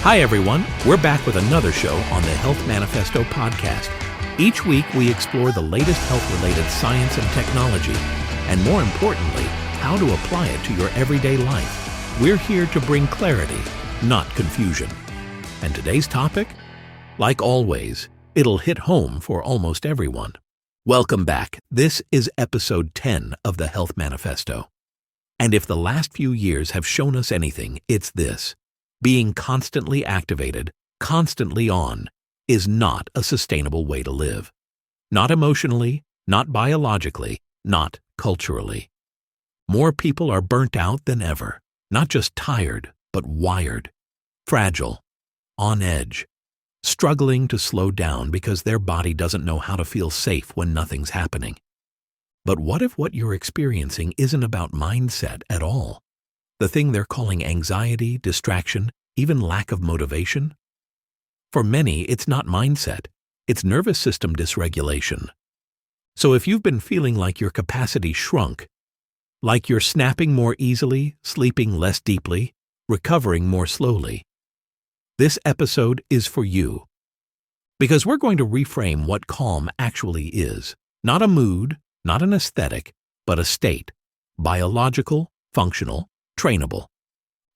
Hi everyone, we're back with another show on the Health Manifesto podcast. Each week we explore the latest health-related science and technology, and more importantly, how to apply it to your everyday life. We're here to bring clarity, not confusion. And today's topic? Like always, it'll hit home for almost everyone. Welcome back. This is episode 10 of the Health Manifesto. And if the last few years have shown us anything, it's this. Being constantly activated, constantly on, is not a sustainable way to live. Not emotionally, not biologically, not culturally. More people are burnt out than ever, not just tired, but wired, fragile, on edge, struggling to slow down because their body doesn't know how to feel safe when nothing's happening. But what if what you're experiencing isn't about mindset at all? The thing they're calling anxiety, distraction, even lack of motivation? For many, it's not mindset, it's nervous system dysregulation. So if you've been feeling like your capacity shrunk, like you're snapping more easily, sleeping less deeply, recovering more slowly, this episode is for you. Because we're going to reframe what calm actually is. Not a mood, not an aesthetic, but a state. Biological, functional, trainable.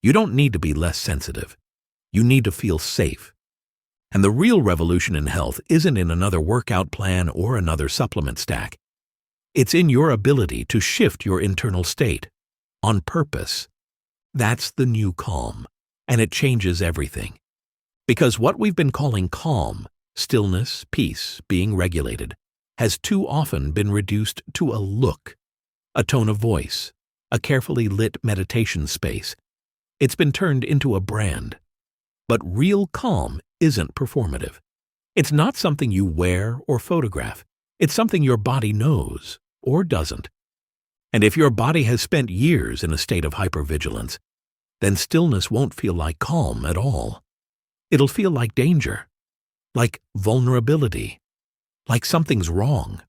You don't need to be less sensitive. You need to feel safe. And the real revolution in health isn't in another workout plan or another supplement stack. It's in your ability to shift your internal state on purpose. That's the new calm, and it changes everything. Because what we've been calling calm, stillness, peace, being regulated, has too often been reduced to a look, a tone of voice, a carefully lit meditation space. It's been turned into a brand. But real calm isn't performative. It's not something you wear or photograph. It's something your body knows or doesn't. And if your body has spent years in a state of hypervigilance, then stillness won't feel like calm at all. It'll feel like danger, like vulnerability, like something's wrong.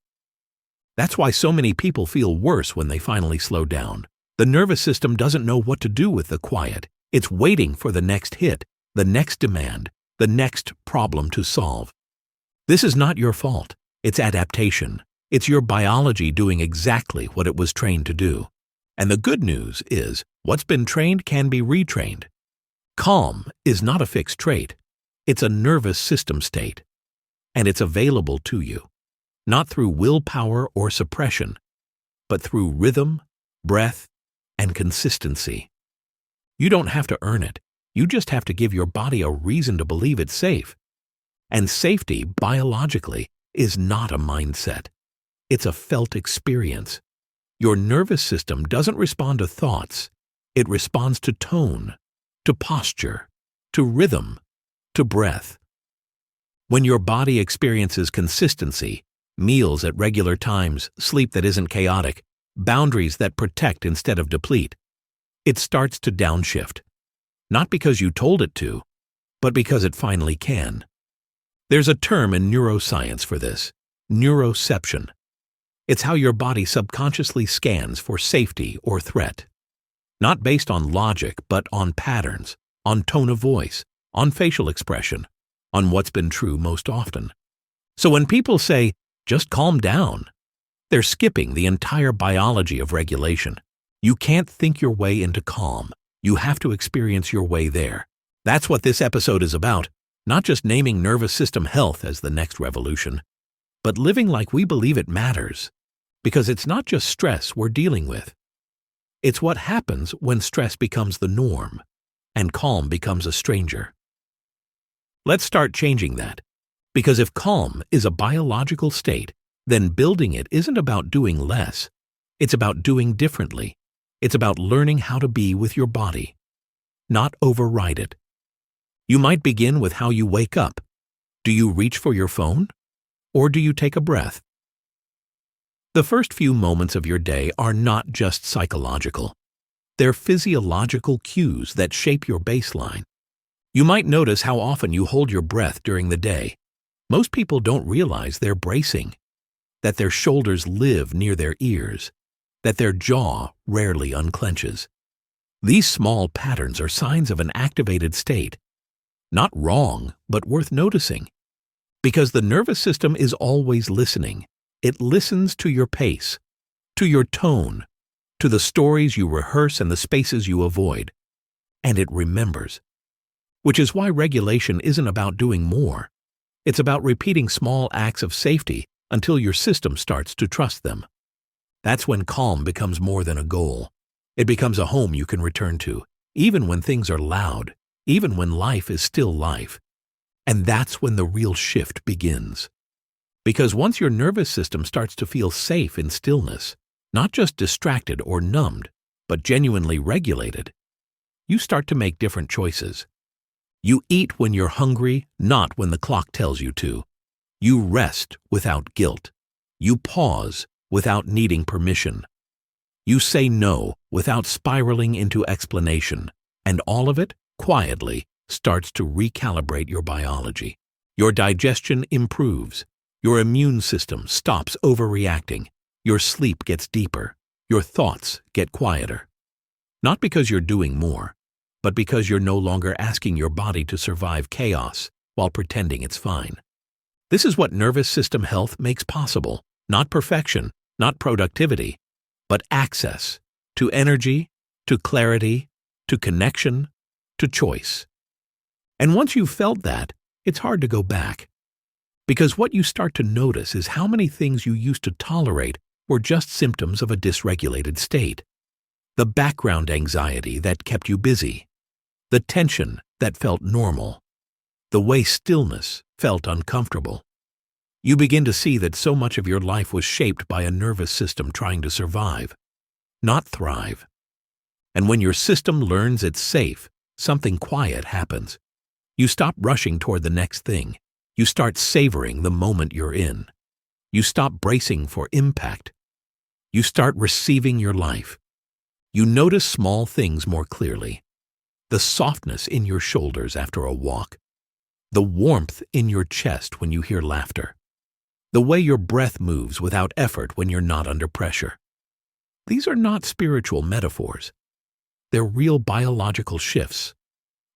That's why so many people feel worse when they finally slow down. The nervous system doesn't know what to do with the quiet. It's waiting for the next hit, the next demand, the next problem to solve. This is not your fault. It's adaptation. It's your biology doing exactly what it was trained to do. And the good news is, what's been trained can be retrained. Calm is not a fixed trait. It's a nervous system state. And it's available to you, not through willpower or suppression, but through rhythm, breath, and consistency. You don't have to earn it. You just have to give your body a reason to believe it's safe. And safety, biologically, is not a mindset. It's a felt experience. Your nervous system doesn't respond to thoughts. It responds to tone, to posture, to rhythm, to breath. When your body experiences consistency, meals at regular times, sleep that isn't chaotic, boundaries that protect instead of deplete, it starts to downshift. Not because you told it to, but because it finally can. There's a term in neuroscience for this, neuroception. It's how your body subconsciously scans for safety or threat. Not based on logic, but on patterns, on tone of voice, on facial expression, on what's been true most often. So when people say, just calm down, they're skipping the entire biology of regulation. You can't think your way into calm. You have to experience your way there. That's what this episode is about, not just naming nervous system health as the next revolution, but living like we believe it matters. Because it's not just stress we're dealing with. It's what happens when stress becomes the norm and calm becomes a stranger. Let's start changing that. Because if calm is a biological state, then building it isn't about doing less. It's about doing differently. It's about learning how to be with your body, not override it. You might begin with how you wake up. Do you reach for your phone? Or do you take a breath? The first few moments of your day are not just psychological. They're physiological cues that shape your baseline. You might notice how often you hold your breath during the day. Most people don't realize they're bracing, that their shoulders live near their ears, that their jaw rarely unclenches. These small patterns are signs of an activated state. Not wrong, but worth noticing. Because the nervous system is always listening. It listens to your pace, to your tone, to the stories you rehearse and the spaces you avoid. And it remembers. Which is why regulation isn't about doing more. It's about repeating small acts of safety until your system starts to trust them. That's when calm becomes more than a goal. It becomes a home you can return to, even when things are loud, even when life is still life. And that's when the real shift begins. Because once your nervous system starts to feel safe in stillness, not just distracted or numbed, but genuinely regulated, you start to make different choices. You eat when you're hungry, not when the clock tells you to. You rest without guilt. You pause without needing permission. You say no without spiraling into explanation. And all of it, quietly, starts to recalibrate your biology. Your digestion improves. Your immune system stops overreacting. Your sleep gets deeper. Your thoughts get quieter. Not because you're doing more, but because you're no longer asking your body to survive chaos while pretending it's fine. This is what nervous system health makes possible. Not perfection, not productivity, but access to energy, to clarity, to connection, to choice. And once you've felt that, it's hard to go back. Because what you start to notice is how many things you used to tolerate were just symptoms of a dysregulated state. The background anxiety that kept you busy. The tension that felt normal. The way stillness felt uncomfortable. You begin to see that so much of your life was shaped by a nervous system trying to survive, not thrive. And when your system learns it's safe, something quiet happens. You stop rushing toward the next thing. You start savoring the moment you're in. You stop bracing for impact. You start receiving your life. You notice small things more clearly. The softness in your shoulders after a walk. The warmth in your chest when you hear laughter. The way your breath moves without effort when you're not under pressure. These are not spiritual metaphors. They're real biological shifts.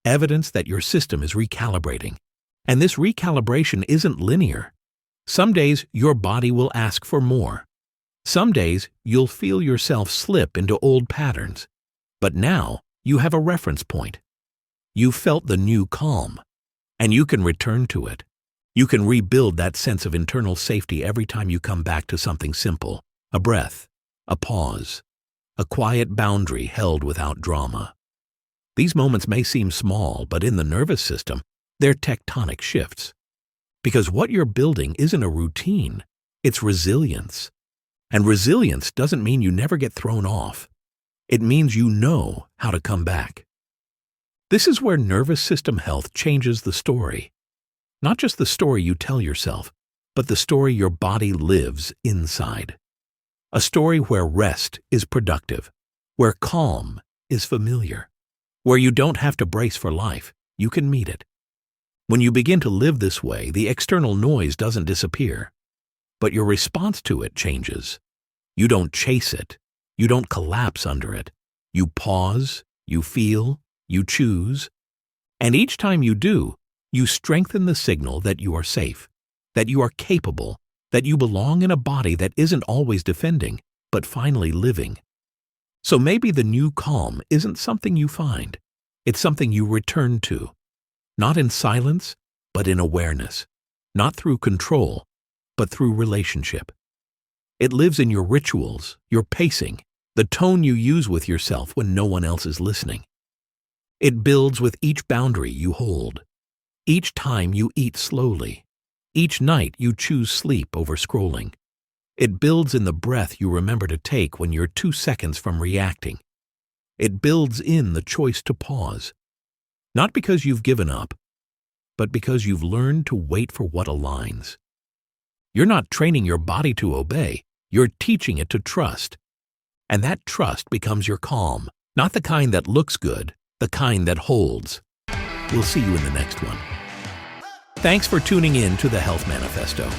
Evidence that your system is recalibrating. And this recalibration isn't linear. Some days your body will ask for more. Some days you'll feel yourself slip into old patterns. But now you have a reference point. You felt the new calm, and you can return to it. You can rebuild that sense of internal safety every time you come back to something simple, a breath, a pause, a quiet boundary held without drama. These moments may seem small, but in the nervous system, they're tectonic shifts. Because what you're building isn't a routine, it's resilience. And resilience doesn't mean you never get thrown off. It means you know how to come back. This is where nervous system health changes the story. Not just the story you tell yourself, but the story your body lives inside. A story where rest is productive, where calm is familiar, where you don't have to brace for life, you can meet it. When you begin to live this way, the external noise doesn't disappear, but your response to it changes. You don't chase it. You don't collapse under it. You pause, you feel, you choose. And each time you do, you strengthen the signal that you are safe, that you are capable, that you belong in a body that isn't always defending, but finally living. So maybe the new calm isn't something you find. It's something you return to. Not in silence, but in awareness. Not through control, but through relationship. It lives in your rituals, your pacing, the tone you use with yourself when no one else is listening. It builds with each boundary you hold. Each time you eat slowly. Each night you choose sleep over scrolling. It builds in the breath you remember to take when you're 2 seconds from reacting. It builds in the choice to pause. Not because you've given up, but because you've learned to wait for what aligns. You're not training your body to obey, you're teaching it to trust. And that trust becomes your calm, not the kind that looks good, the kind that holds. We'll see you in the next one. Thanks for tuning in to the Health Manifesto.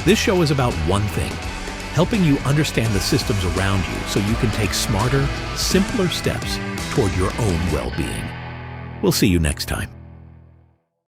This show is about one thing, helping you understand the systems around you so you can take smarter, simpler steps toward your own well-being. We'll see you next time.